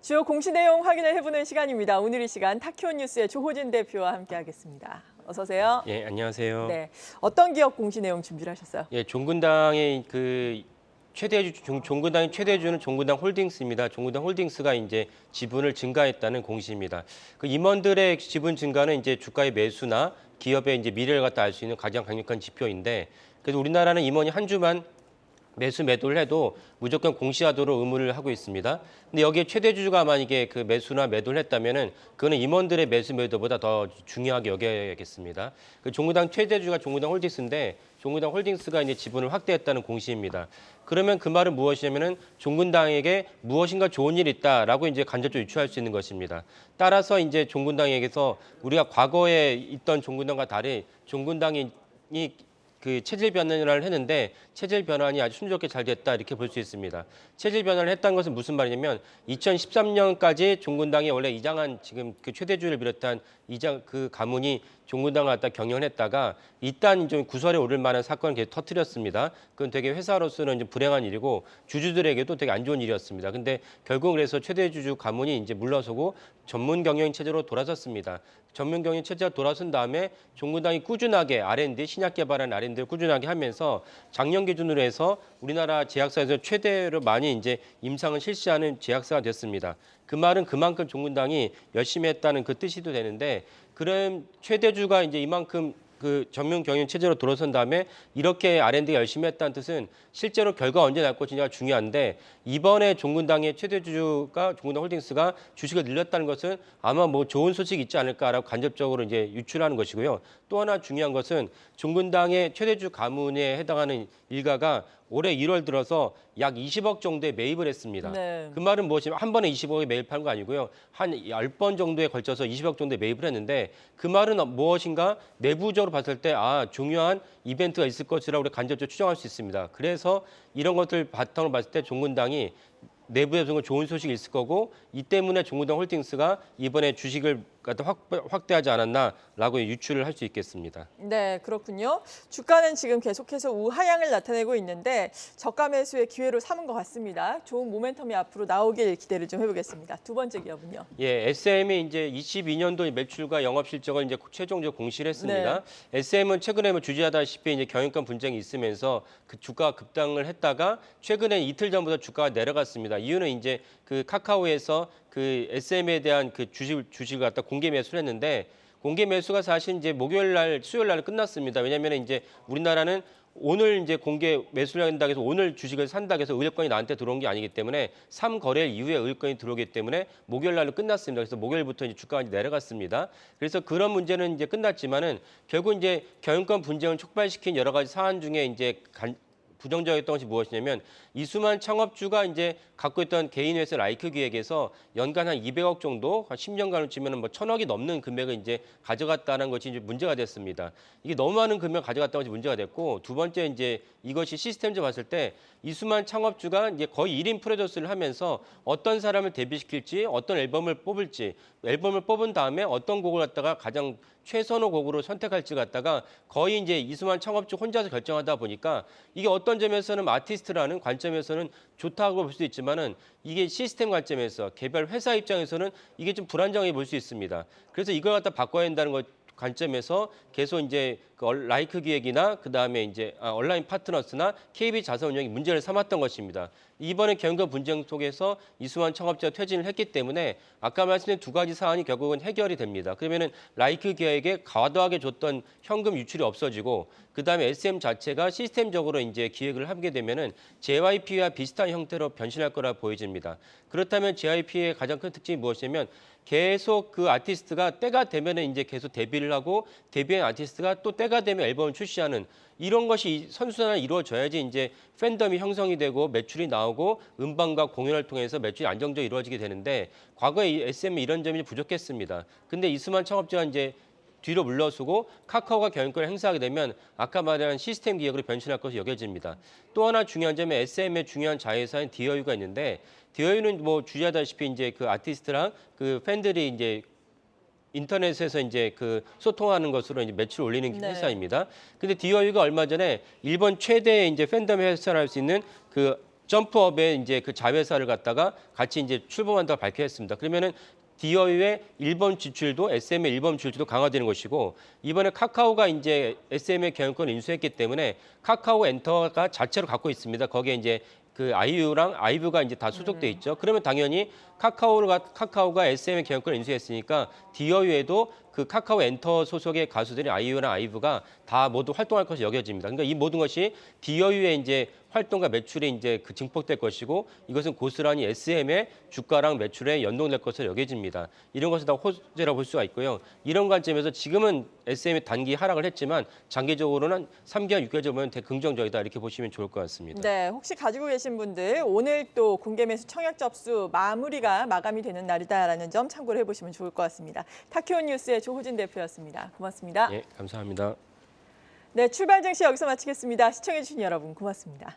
주요 공시 내용 확인을 해보는 시간입니다. 오늘 이 시간 타키오 뉴스의 조호진 대표와 함께하겠습니다. 어서 오세요. 예, 안녕하세요. 네, 어떤 기업 공시 내용 준비를 하셨어요? 예, 종군당의 그 종군당의 최대주는 종군당 홀딩스입니다. 종군당 홀딩스가 이제 지분을 증가했다는 공시입니다. 그 임원들의 지분 증가는 이제 주가의 매수나 기업의 이제 미래를 갖다 알 수 있는 가장 강력한 지표인데, 그래서 우리나라는 임원이 한 주만 매도를 해도 무조건 공시하도록 의무를 하고 있습니다. 근데 여기에 최대주주가 만약에 그 매수나 매도를 했다면은 그거는 임원들의 매도보다 더 중요하게 여겨야겠습니다. 그 종구당 최대주주가 종구당 홀딩스인데 종구당 홀딩스가 이제 지분을 확대했다는 공시입니다. 그러면 그 말은 무엇이냐면은 종군당에게 무엇인가 좋은 일이 있다라고 이제 간접적으로 유추할 수 있는 것입니다. 따라서 이제 종군당에게서 우리가 과거에 있던 종군당과 달리 종군당이 그 체질 변환을 했는데 체질 변환이 아주 순조롭게 잘 됐다 이렇게 볼 수 있습니다. 체질 변환을 했다는 것은 무슨 말이냐면 2013년까지 종군당이 원래 이장한 지금 그 최대주를 비롯한 이장 그 가문이 종군당을 갖다 경영을 했다가 일단 좀 구설에 오를 만한 사건을 계속 터뜨렸습니다. 그건 되게 회사로서는 좀 불행한 일이고 주주들에게도 되게 안 좋은 일이었습니다. 근데 결국 그래서 최대주주 가문이 이제 물러서고 전문 경영 체제로 돌아섰습니다. 전문 경영 체제가 돌아선 다음에 종군당이 꾸준하게 R&D 신약 개발한 R&D를 꾸준하게 하면서 작년 기준으로 해서 우리나라 제약사에서 최대로 많이 이제 임상을 실시하는 제약사가 됐습니다. 그 말은 그만큼 종군당이 열심히 했다는 그 뜻이도 되는데, 그런 최대주가 이제 이만큼 그 전면 경영 체제로 돌아선 다음에 이렇게 R&D가 열심히 했다는 뜻은 실제로 결과 언제 날 것이냐가 중요한데, 이번에 종군당의 최대주주가 종군당 홀딩스가 주식을 늘렸다는 것은 아마 뭐 좋은 소식이 있지 않을까라고 간접적으로 이제 유출하는 것이고요. 또 하나 중요한 것은 종군당의 최대주 가문에 해당하는 일가가 올해 1월 들어서 약 20억 정도의 매입을 했습니다. 네. 그 말은 무엇이냐면 한 번에 20억에 매입한 거 아니고요. 한 10번 정도에 걸쳐서 20억 정도에 매입을 했는데, 그 말은 무엇인가 내부적으로 봤을 때 중요한 이벤트가 있을 것이라고 우리가 간접적으로 추정할 수 있습니다. 그래서 이런 것들 바탕으로 봤을 때 종군당이 내부에서 좋은 소식이 있을 거고, 이 때문에 종군당 홀딩스가 이번에 주식을 갖다 확대하지 않았나라고 유추를 할 수 있겠습니다. 네, 그렇군요. 주가는 지금 계속해서 우하향을 나타내고 있는데 저가 매수의 기회로 삼은 것 같습니다. 좋은 모멘텀이 앞으로 나오길 기대를 좀 해보겠습니다. 두 번째 기업은요. 예, SM이 이제 22년도 매출과 영업 실적을 이제 최종적으로 공시를 했습니다. SM은 최근에 뭐 주지하다시피 이제 경영권 분쟁이 있으면서 그 주가가 급등을 했다가 최근에 이틀 전부터 주가가 내려갔습니다. 이유는 이제 그 카카오에서 그 SM에 대한 그 주식을 갖다 공개 매수를 했는데, 공개 매수가 사실 이제 목요일 날, 수요일 날 끝났습니다. 왜냐하면 이제 우리나라는 오늘 이제 공개 매수를 한다고 해서 오늘 주식을 산다고 해서 의뢰권이 나한테 들어온 게 아니기 때문에 3거래일 이후에 의뢰권이 들어오기 때문에 목요일 날로 끝났습니다. 그래서 목요일부터 이제 주가가 이제 내려갔습니다. 그래서 그런 문제는 이제 끝났지만은 결국 이제 경영권 분쟁을 촉발시킨 여러 가지 사안 중에 이제 부정적이었던 것이 무엇이냐면, 이수만 창업주가 이제 갖고 있던 개인 회사 라이크 기획에서 연간 한 200억 정도, 한 10년간을 치면은 뭐 1,000억이 넘는 금액을 이제 가져갔다는 것이 이제 문제가 됐습니다. 이게 너무 많은 금액을 가져갔다는 것이 문제가 됐고, 두 번째 이제 이것이 시스템적으로 봤을 때 이수만 창업주가 이제 거의 1인 프로듀스를 하면서 어떤 사람을 데뷔시킬지, 어떤 앨범을 뽑을지, 앨범을 뽑은 다음에 어떤 곡을 갖다가 가장 최선호 곡으로 선택할지 갖다가 거의 이제 이수만 창업주 혼자서 결정하다 보니까, 이게 어떤 점에서는 아티스트라는 관점에서는 좋다고 볼 수 있지만은 이게 시스템 관점에서 개별 회사 입장에서는 이게 좀 불안정해 볼 수 있습니다. 그래서 이걸 갖다 바꿔야 한다는 것 관점에서 계속 이제 그 라이크 기획이나 그다음에 이제 온라인 파트너스나 KB 자산운용이 문제를 삼았던 것입니다. 이번에 경영권 분쟁 속에서 이수만 창업자가 퇴진을 했기 때문에 아까 말씀드린 두 가지 사안이 결국은 해결이 됩니다. 그러면은 라이크 기획에 과도하게 줬던 현금 유출이 없어지고, 그다음에 SM 자체가 시스템적으로 이제 기획을 하게 되면은 JYP와 비슷한 형태로 변신할 거라 보여집니다. 그렇다면 JYP의 가장 큰 특징이 무엇이냐면, 계속 그 아티스트가 때가 되면은 이제 계속 데뷔를 하고, 데뷔한 아티스트가 또 때가 되면 앨범을 출시하는 이런 것이 선순환이 이루어져야지 이제 팬덤이 형성이 되고 매출이 나오고 음반과 공연을 통해서 매출이 안정적으로 이루어지게 되는데, 과거에 이 SM이 이런 점이 부족했습니다. 근데 이수만 창업자가 이제 뒤로 물러서고 카카오가 경영권을 행사하게 되면 아까 말한 시스템 기획으로 변신할 것으로 여겨집니다. 또 하나 중요한 점은 SM의 중요한 자회사인 디어유가 있는데, 디어유는 뭐 주의하다시피 이제 그 아티스트랑 그 팬들이 이제 인터넷에서 이제 그 소통하는 것으로 이제 매출 올리는 회사입니다. 근데 디어유가 얼마 전에 일본 최대의 이제 팬덤 회사를 할 수 있는 그 점프업에 이제 그 자회사를 갖다가 같이 이제 출범한다고 밝혔습니다. 그러면은 디어유의 일본 지출도 SM의 일본 지출도 강화되는 것이고 이번에 카카오가 이제 SM의 경영권을 인수했기 때문에 카카오 엔터가 자체로 갖고 있습니다. 거기에 이제 그 아이유랑 아이브가 이제 다 소속돼 있죠. 그러면 당연히 카카오가 SM의 경영권을 인수했으니까 디어유에도 그 카카오 엔터 소속의 가수들이 아이유랑 아이브가 다 모두 활동할 것이 여겨집니다. 그러니까 이 모든 것이 디어유의 이제 활동과 매출이 이제 그 증폭될 것이고 이것은 고스란히 SM의 주가랑 매출에 연동될 것으로 여겨집니다. 이런 것을 다 호재라고 볼 수가 있고요. 이런 관점에서 지금은 SM이 단기 하락을 했지만 장기적으로는 3개월, 6개월 보면 대긍정적이다 이렇게 보시면 좋을 것 같습니다. 네, 혹시 가지고 계신 분들 오늘 또 공개 매수 청약 접수 마감이 되는 날이다라는 점 참고를 해보시면 좋을 것 같습니다. 타키오 뉴스의 조호진 대표였습니다. 고맙습니다. 예, 감사합니다. 네, 출발 증시 여기서 마치겠습니다. 시청해주신 여러분 고맙습니다.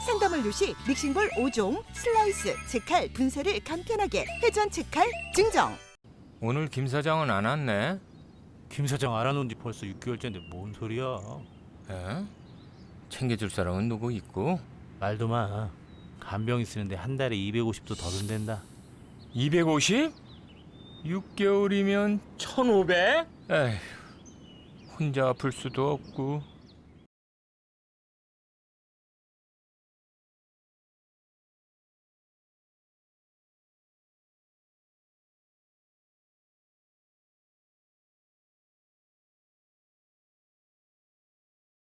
상담 시 믹싱볼 5종, 슬라이스, 채칼, 분쇄를 간편하게 회전 채칼 증정. 오늘 김 사장은 안 왔네? 김 사장 알아놓은 지 벌써 6개월째인데 뭔 소리야. 에? 챙겨줄 사람은 누구 있고? 말도 마. 간병이 쓰는데 한 달에 250도 더 든댄다. 250? 6개월이면 1,500? 에휴, 혼자 아플 수도 없고